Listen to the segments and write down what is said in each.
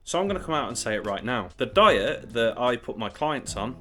So I'm going to come out and say it right now. The diet that I put my clients on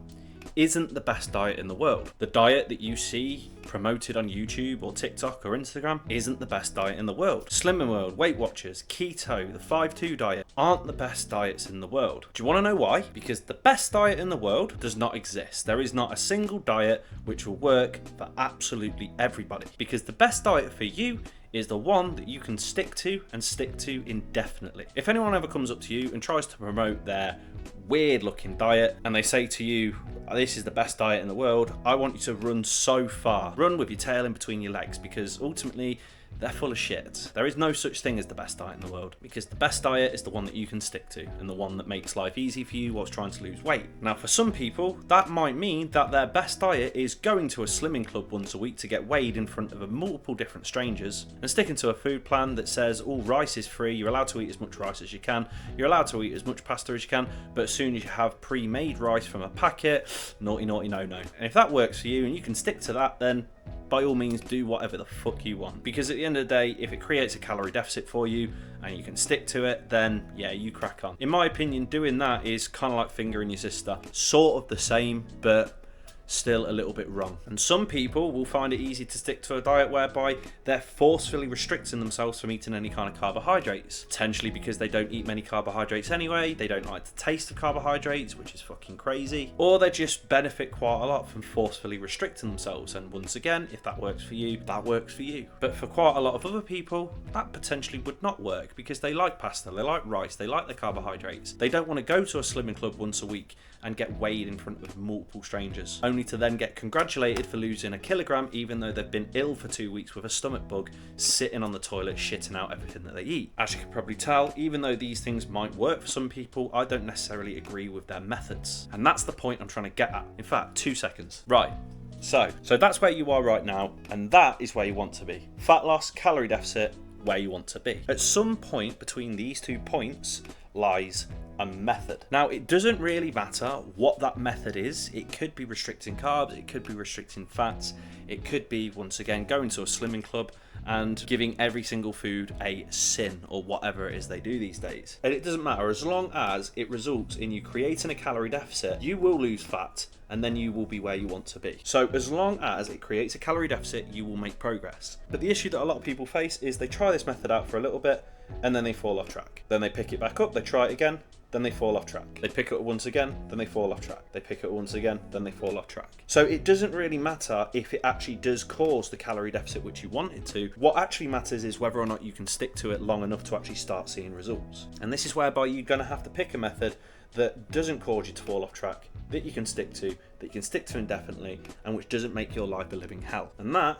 isn't the best diet in the world. The diet that you see promoted on YouTube or TikTok or Instagram isn't the best diet in the world. Slimming World, Weight Watchers, Keto, the 5-2 diet aren't the best diets in the world. Do you want to know why? Because the best diet in the world does not exist. There is not a single diet which will work for absolutely everybody. Because the best diet for you is the one that you can stick to and stick to indefinitely. If anyone ever comes up to you and tries to promote their weird looking diet and they say to you, this is the best diet in the world, I want you to run so far. Run with your tail in between your legs, because ultimately they're full of shit. There is no such thing as the best diet in the world, because the best diet is the one that you can stick to and the one that makes life easy for you whilst trying to lose weight. Now, for some people, that might mean that their best diet is going to a slimming club once a week to get weighed in front of multiple different strangers and sticking to a food plan that says all rice is free, you're allowed to eat as much rice as you can, you're allowed to eat as much pasta as you can, but as soon as you have pre-made rice from a packet, naughty, naughty, no, no. And if that works for you and you can stick to that, then by all means do whatever the fuck you want, because at the end of the day, if it creates a calorie deficit for you and you can stick to it, then yeah, you crack on. In my opinion, doing that is kind of like fingering your sister. Sort of the same, but still a little bit wrong. And some people will find it easy to stick to a diet whereby they're forcefully restricting themselves from eating any kind of carbohydrates, potentially because they don't eat many carbohydrates anyway, they don't like the taste of carbohydrates, which is fucking crazy, or they just benefit quite a lot from forcefully restricting themselves. And once again, if that works for you, that works for you. But for quite a lot of other people, that potentially would not work, because they like pasta, they like rice, they like the carbohydrates. They don't want to go to a slimming club once a week and get weighed in front of multiple strangers, only to then get congratulated for losing a kilogram, even though they've been ill for 2 weeks with a stomach bug, sitting on the toilet shitting out everything that they eat. As you can probably tell, even though these things might work for some people, I don't necessarily agree with their methods. And that's the point I'm trying to get at. In fact, 2 seconds. Right. So that's where you are right now, and that is where you want to be. Fat loss, calorie deficit, where you want to be. At some point between these 2 points lies a method. Now, it doesn't really matter what that method is. It could be restricting carbs, it could be restricting fats, it could be, once again, going to a slimming club and giving every single food a sin, or whatever it is they do these days. And it doesn't matter, as long as it results in you creating a calorie deficit, you will lose fat and then you will be where you want to be. So as long as it creates a calorie deficit, you will make progress. But the issue that a lot of people face is they try this method out for a little bit and then they fall off track. Then they pick it back up, they try it again, then they fall off track. They pick it up once again, then they fall off track. They pick it up once again, then they fall off track. So it doesn't really matter if it actually does cause the calorie deficit which you want it to. What actually matters is whether or not you can stick to it long enough to actually start seeing results. And this is whereby you're going to have to pick a method that doesn't cause you to fall off track, that you can stick to, that you can stick to indefinitely, and which doesn't make your life a living hell. And that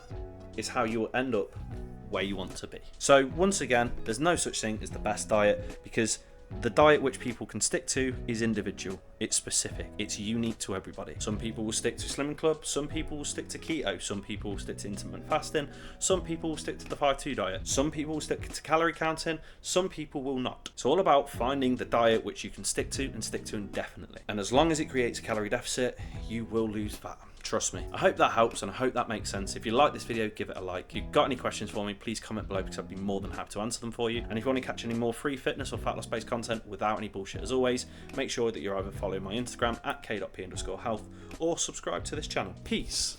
is how you will end up where you want to be. So once again, there's no such thing as the best diet, because the diet which people can stick to is individual, it's specific, it's unique to everybody. Some people will stick to Slimming Club, some people will stick to keto, some people will stick to intermittent fasting, some people will stick to the 5-2 diet, some people will stick to calorie counting, some people will not. It's all about finding the diet which you can stick to and stick to indefinitely. And as long as it creates a calorie deficit, you will lose fat. Trust me. I hope that helps and I hope that makes sense. If you like this video, give it a like. If you've got any questions for me, please comment below, because I'd be more than happy to answer them for you. And if you want to catch any more free fitness or fat loss based content without any bullshit, as always, make sure that you're either following my Instagram at k.p_health or subscribe to this channel. Peace.